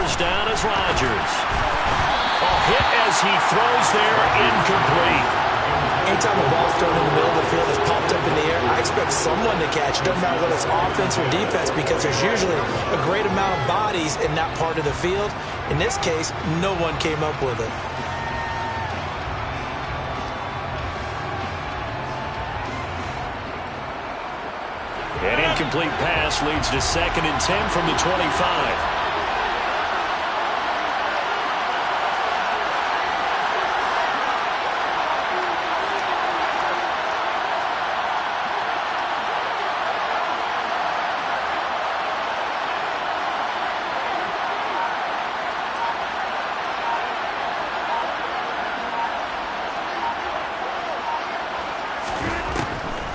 first down is Rodgers. A hit as he throws there, incomplete. Anytime the ball's thrown in the middle of the field, it's popped up in the air, I expect someone to catch. It doesn't matter whether it's offense or defense, because there's usually a great amount of bodies in that part of the field. In this case, no one came up with it. An incomplete pass leads to 2nd and 10 from the 25.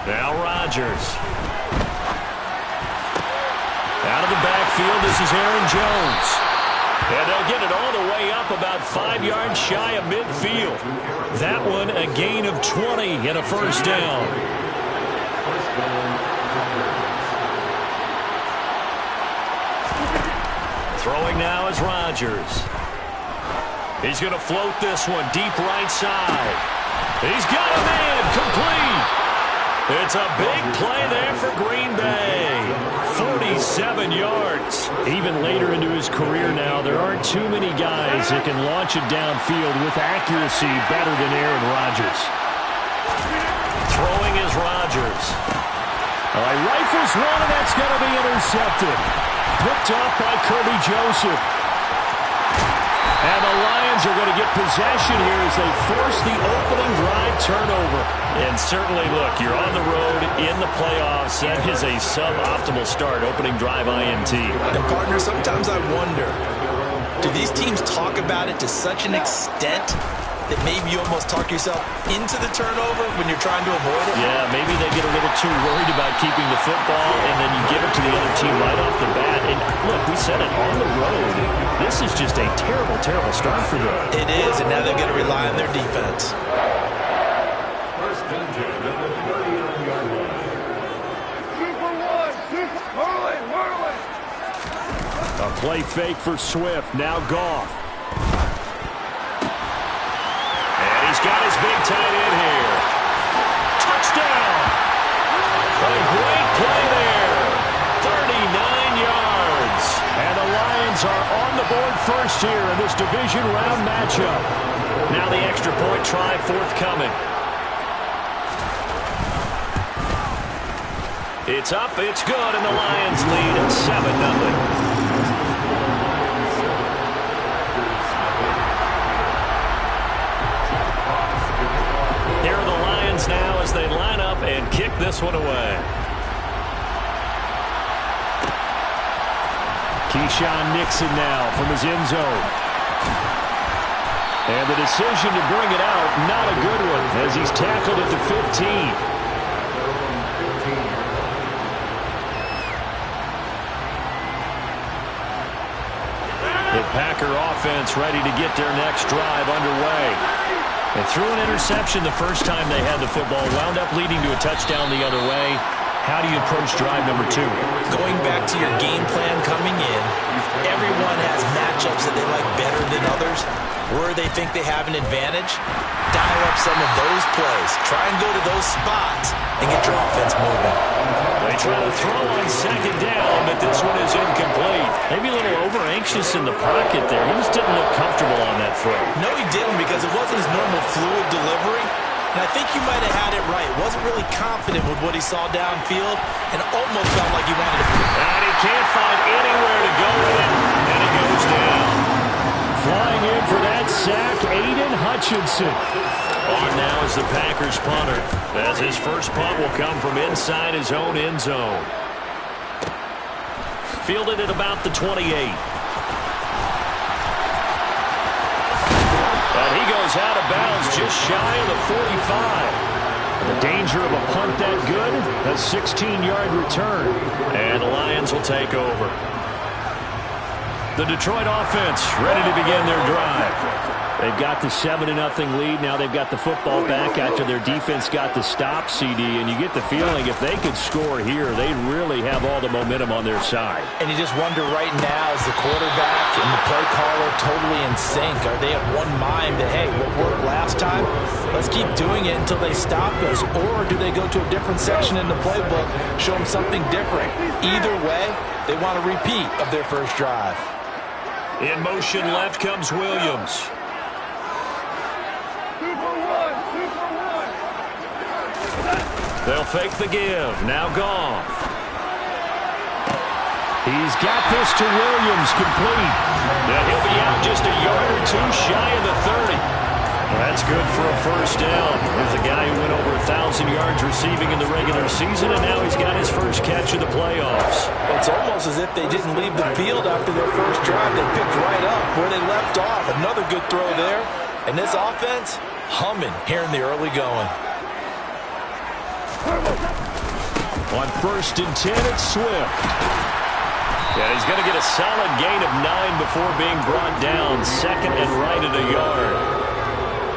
Now Rodgers. Out of the backfield, this is Aaron Jones. And they'll get it all the way up about 5 yards shy of midfield. That one a gain of 20 and a first down. Throwing now is Rodgers. He's going to float this one deep right side. He's got a man complete. It's a big play there for Green Bay. 47 yards. Even later into his career now, there aren't too many guys that can launch it downfield with accuracy better than Aaron Rodgers. Throwing is Rodgers. All right, rifles one, and that's going to be intercepted. Picked up by Kirby Joseph. And the Lions are going to get possession here as they force the opening drive turnover. And certainly, look, you're on the road in the playoffs. That is a suboptimal start, opening drive INT. And, partner, sometimes I wonder, do these teams talk about it to such an extent that maybe you almost talk yourself into the turnover when you're trying to avoid it? Yeah, maybe they get a little too worried about keeping the football, and then you give it to the other team right off the bat. And look, we said it, on the road, this is just a terrible, terrible start for them. It is, and now they're going to rely on their defense. First and 10 at the 39-yard line. A play fake for Swift, now Goff. He's got his big tight end here. Touchdown! A great play there. 39 yards. And the Lions are on the board first here in this division round matchup. Now the extra point try forthcoming. It's up, it's good, and the Lions lead at 7-0. Here are the Lions now as they line up and kick this one away. Keyshawn Nixon now from his end zone. And the decision to bring it out, not a good one, as he's tackled at the 15. The Packer offense ready to get their next drive underway. They threw an interception the first time they had the football, wound up leading to a touchdown the other way. How do you approach drive number 2? Going back to your game plan coming in, everyone has matchups that they like better than others. Where they think they have an advantage, dial up some of those plays. Try and go to those spots and get your offense moving. They try to throw on second down, but this one is incomplete. Maybe a little over-anxious in the pocket there. He just didn't look comfortable on that throw. No, he didn't, because it wasn't his normal fluid delivery. And I think you might have had it right. Wasn't really confident with what he saw downfield and almost felt like he wanted to. And he can't find anywhere to go with it, and it goes down. Flying in for that sack, Aiden Hutchinson. On now is the Packers punter, as his first punt will come from inside his own end zone. Fielded at about the 28. And he goes out of bounds just shy of the 45. The danger of a punt that good, a 16-yard return. And the Lions will take over. The Detroit offense ready to begin their drive. They've got the 7-0 lead. Now they've got the football back after their defense got the stop, CD. And you get the feeling if they could score here, they really have all the momentum on their side. And you just wonder right now, is the quarterback and the play caller totally in sync? Are they of one mind that, hey, what worked last time, let's keep doing it until they stop us? Or do they go to a different section in the playbook, show them something different? Either way, they want a repeat of their first drive. In motion left comes Williams. They'll fake the give. Now Goff. He's got this to Williams, complete. Now he'll be out just a yard or two shy of the 30. Well, that's good for a first down. There's a guy who went over 1,000 yards receiving in the regular season, and now he's got his first catch in the playoffs. It's almost as if they didn't leave the field after their first drive. They picked right up where they left off. Another good throw there. And this offense, humming here in the early going. On 1st and 10, it's Swift. Yeah, he's going to get a solid gain of 9 before being brought down. 2nd and right at a yard.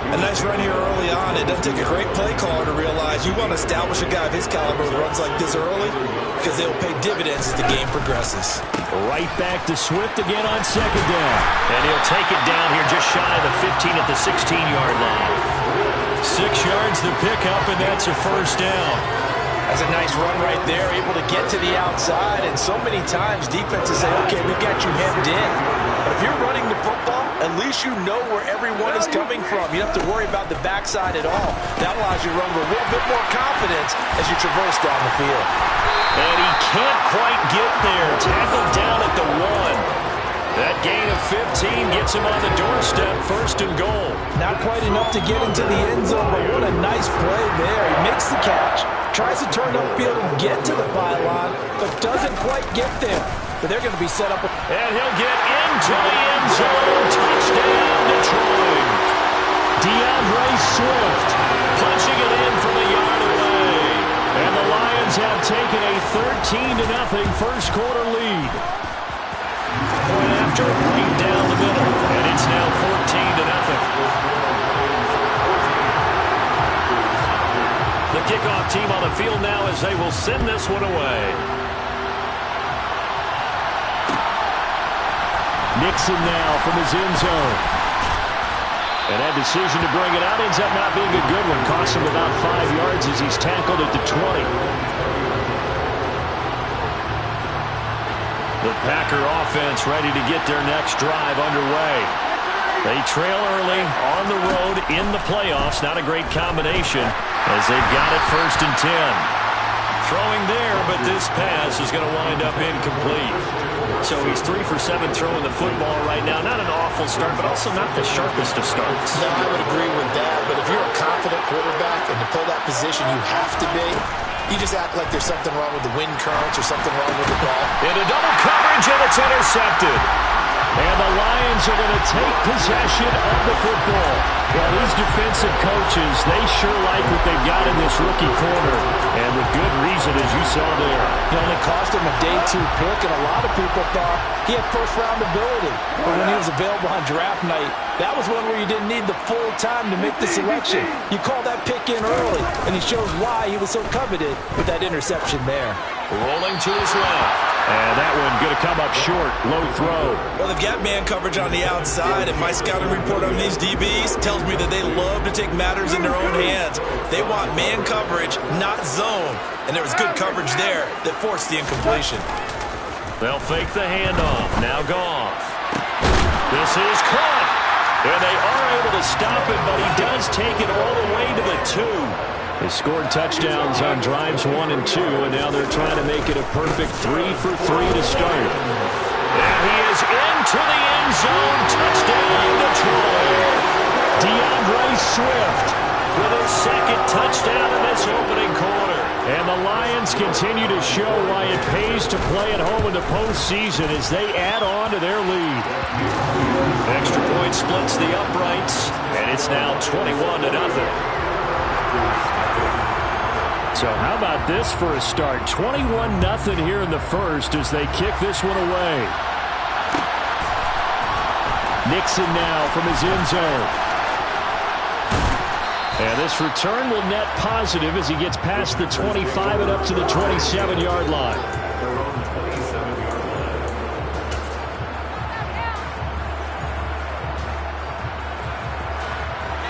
A nice run here early on. It doesn't take a great play caller to realize you want to establish a guy of his caliber that runs like this early because they'll pay dividends as the game progresses. Right back to Swift again on 2nd down. And he'll take it down here just shy of the 15 at the 16-yard line. 6 yards the pickup, and that's a first down. That's a nice run right there, able to get to the outside. And so many times defenses say, okay, we got you hemmed in. But if you're running the football, at least you know where everyone is coming from. You don't have to worry about the backside at all. That allows you to run with a little bit more confidence as you traverse down the field. And he can't quite get there. Tackled down at the 1. That gain of 15 gets him on the doorstep, 1st and goal. Not quite enough to get into the end zone, but what a nice play there. He makes the catch, tries to turn upfield and get to the pylon, but doesn't quite get there. But they're going to be set up. And he'll get into the end zone. Touchdown, Detroit. DeAndre Swift punching it in from a yard away. And the Lions have taken a 13-0 first quarter lead. Point after, right down the middle, and it's now 14-0. The kickoff team on the field now as they will send this one away. Nixon now from his end zone. And that decision to bring it out ends up not being a good one. Costs him about 5 yards as he's tackled at the 20. The Packer offense ready to get their next drive underway. They trail early on the road in the playoffs. Not a great combination as they've got it 1st and 10. Throwing there, but this pass is going to wind up incomplete. So he's 3 for 7 throwing the football right now. Not an awful start, but also not the sharpest of starts. No, I would agree with that. But if you're a confident quarterback and to play that position, you have to be. You just act like there's something wrong with the wind currents or something wrong with the ball. Into double coverage, and it's intercepted. And the Lions are going to take possession of the football. Well, these defensive coaches, they sure like what they've got in this rookie corner. And with good reason, as you saw there. It only cost him a day 2 pick, and a lot of people thought he had first-round ability. But when he was available on draft night, that was one where you didn't need the full time to make the selection. You call that pick in early, and he shows why he was so coveted with that interception there. Rolling to his left. And that one going to come up short. Low throw. Well, they've got man coverage on the outside, and my scouting report on these DBs tells me that they love to take matters in their own hands. They want man coverage, not zone. And there was good coverage there that forced the incompletion. They'll fake the handoff. Now Goff. This is caught. And they are able to stop it, but he does take it all the way to the 2. They scored touchdowns on drives 1 and 2, and now they're trying to make it a perfect 3 for 3 to start. And he is into the end zone. Touchdown, Detroit. DeAndre Swift with his 2nd touchdown in this opening quarter. And the Lions continue to show why it pays to play at home in the postseason as they add on to their lead. Extra point splits the uprights, and it's now 21-0. So how about this for a start? 21-0 here in the first as they kick this one away. Nixon now from his end zone. And this return will net positive as he gets past the 25 and up to the 27-yard line.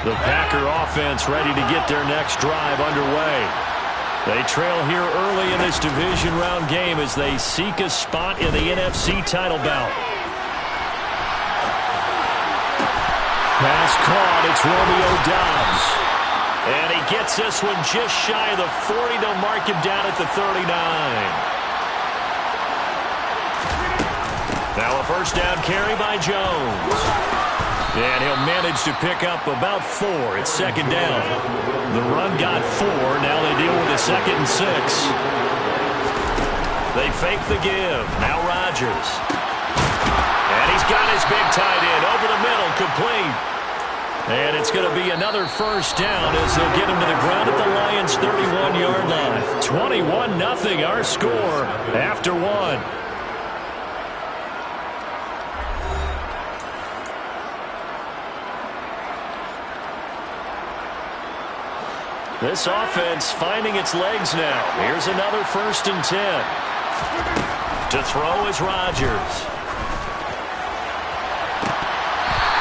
The Packer offense ready to get their next drive underway. They trail here early in this division round game as they seek a spot in the NFC title bout. Pass caught. It's Romeo Doubs. And he gets this one just shy of the 40. They'll mark him down at the 39. Now a first down carry by Jones. And he'll manage to pick up about 4. It's second down. The run got 4. Now they deal with a 2nd and 6. They fake the give. Now Rodgers. And he's got his big tight end over the middle, complete. And it's going to be another first down as they'll get him to the ground at the Lions' 31-yard line. 21-0 our score after 1. This offense finding its legs now. Here's another 1st and 10. To throw is Rodgers.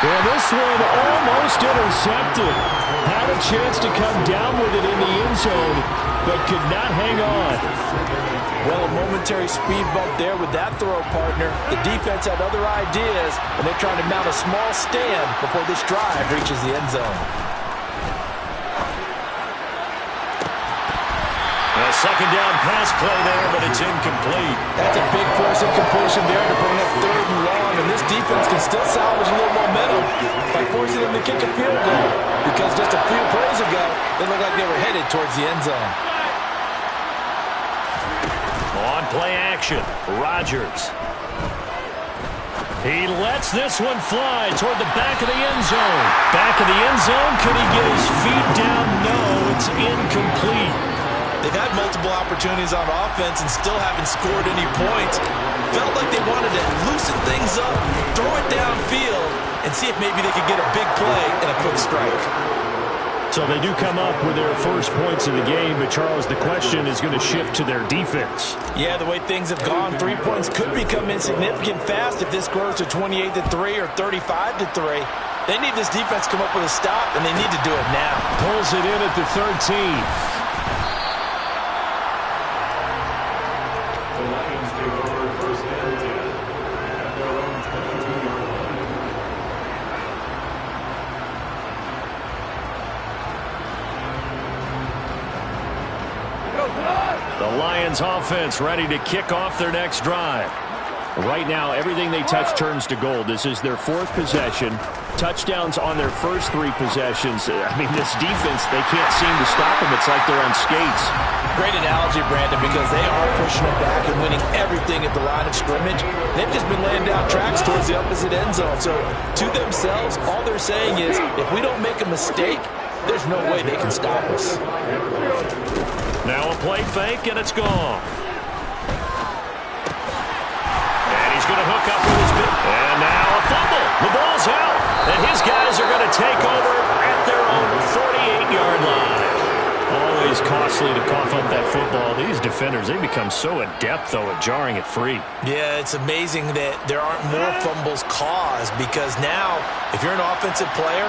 And this one almost intercepted. Had a chance to come down with it in the end zone, but could not hang on. Well, a momentary speed bump there with that throw, partner. The defense had other ideas, and they're trying to mount a small stand before this drive reaches the end zone. A second down pass play there, but it's incomplete. That's a big force incompletion there to bring up 3rd and long, and this defense can still salvage a little momentum by forcing them to kick a field goal, because just a few plays ago, they looked like they were headed towards the end zone. On play action, Rodgers. He lets this one fly toward the back of the end zone. Back of the end zone, could he get his feet down? No, it's incomplete. They've had multiple opportunities on offense and still haven't scored any points. Felt like they wanted to loosen things up, throw it downfield, and see if maybe they could get a big play and a quick strike. So they do come up with their first points of the game, but Charles, the question is going to shift to their defense. Yeah, the way things have gone, 3 points could become insignificant fast if this grows to 28-3 or 35-3. They need this defense to come up with a stop, and they need to do it now. Pulls it in at the 13. The Lions offense ready to kick off their next drive. Right now, everything they touch turns to gold. This is their 4th possession. Touchdowns on their first 3 possessions. I mean, this defense, they can't seem to stop them. It's like they're on skates. Great analogy, Brandon, because they are pushing it back and winning everything at the line of scrimmage. They've just been laying down tracks towards the opposite end zone. So, to themselves, all they're saying is, if we don't make a mistake, there's no way they can stop us. Now a play fake, and it's gone. And he's going to hook up with his big. And now a fumble. The ball's out. And his guys are going to take over at their own 48-yard line. Always costly to cough up that football. These defenders, they become so adept, though, at jarring it free. Yeah, it's amazing that there aren't more fumbles caused, because now, if you're an offensive player,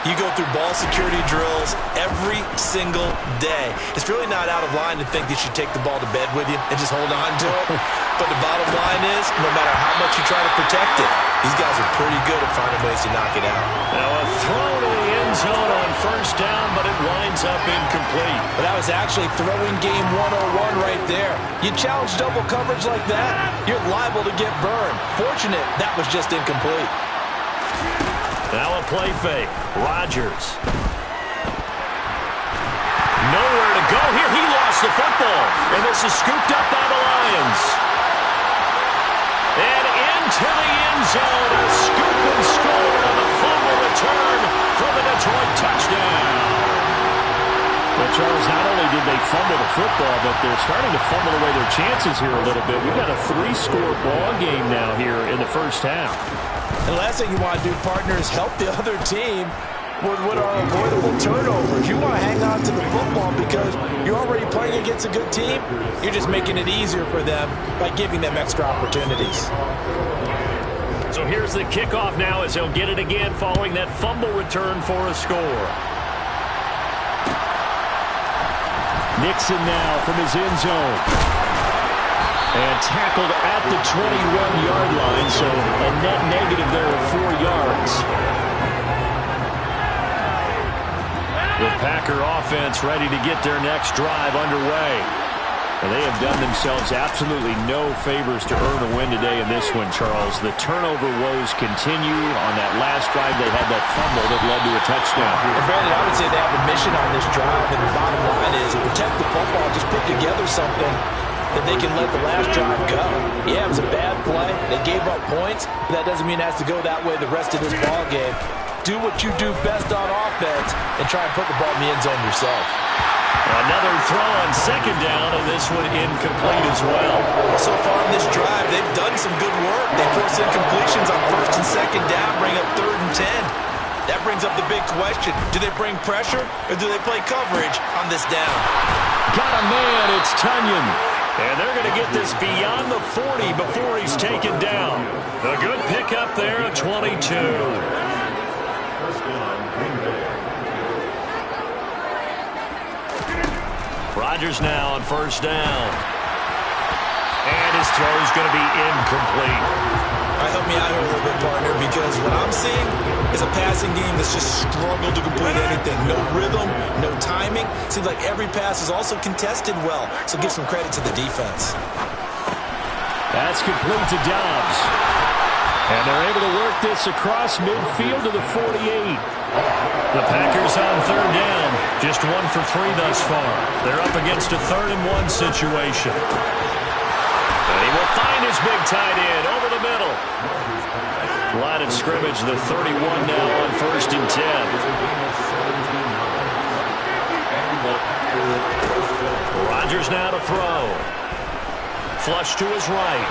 you go through ball security drills every single day. It's really not out of line to think you should take the ball to bed with you and just hold on to it. But the bottom line is, no matter how much you try to protect it, these guys are pretty good at finding ways to knock it out. Now a throw to the end zone on first down, but it winds up incomplete. But that was actually throwing game 101 right there. You challenge double coverage like that, you're liable to get burned. Fortunate, that was just incomplete. Now a play fake. Rodgers. Nowhere to go here. He lost the football. And this is scooped up by the Lions. And into the end zone. A scoop and score on the fumble return for the Detroit touchdown. Well, Charles, not only did they fumble the football, but they're starting to fumble away their chances here a little bit. We've got a 3-score ball game now here in the first half. And the last thing you want to do, partner, is help the other team with what are avoidable turnovers. You want to hang on to the football because you're already playing against a good team. You're just making it easier for them by giving them extra opportunities. So here's the kickoff now as he'll get it again following that fumble return for a score. Nixon now from his end zone. And tackled at the 21-yard line, so a net negative there of 4 yards. The Packer offense ready to get their next drive underway. And they have done themselves absolutely no favors to earn a win today in this one, Charles. The turnover woes continue. On that last drive, they had that fumble that led to a touchdown. And Brandon, I would say they have a mission on this drive, and the bottom line is protect the football, just put together something that they can let the last drive go. Yeah, it was a bad play. They gave up points, but that doesn't mean it has to go that way the rest of this ball game. Do what you do best on offense and try and put the ball in the end zone yourself. Another throw on second down, and this one incomplete as well. So far in this drive, they've done some good work. They forced incompletions on first and second down, bring up 3rd and 10. That brings up the big question. Do they bring pressure, or do they play coverage on this down? Got a man, it's Tunyon. And they're going to get this beyond the 40 before he's taken down. A good pickup there at 22. Rodgers now on first down. And his throw is going to be incomplete. All right, help me out here a little bit, partner, because what I'm seeing is a passing game that's just struggled to complete anything. No rhythm, no timing. Seems like every pass is also contested well, so give some credit to the defense. That's complete to Dobbs. And they're able to work this across midfield to the 48. The Packers on third down. Just 1 for 3 thus far. They're up against a 3rd and 1 situation. And he will find his big tight end over the middle. Line of scrimmage, the 31 now on 1st and 10. Rodgers now to throw. Flush to his right.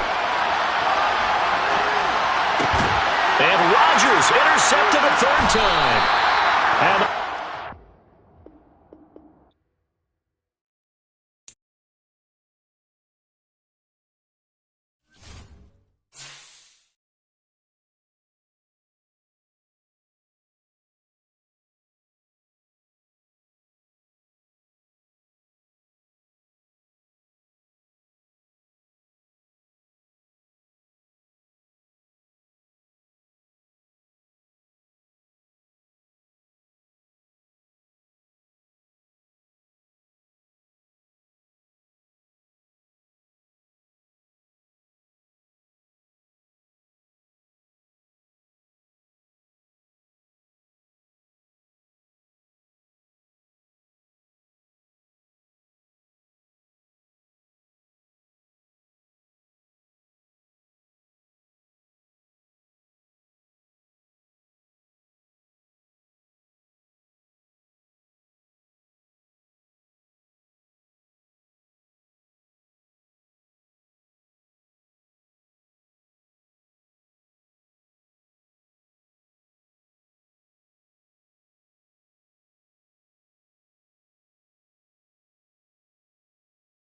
And Rodgers intercepted a 3rd time.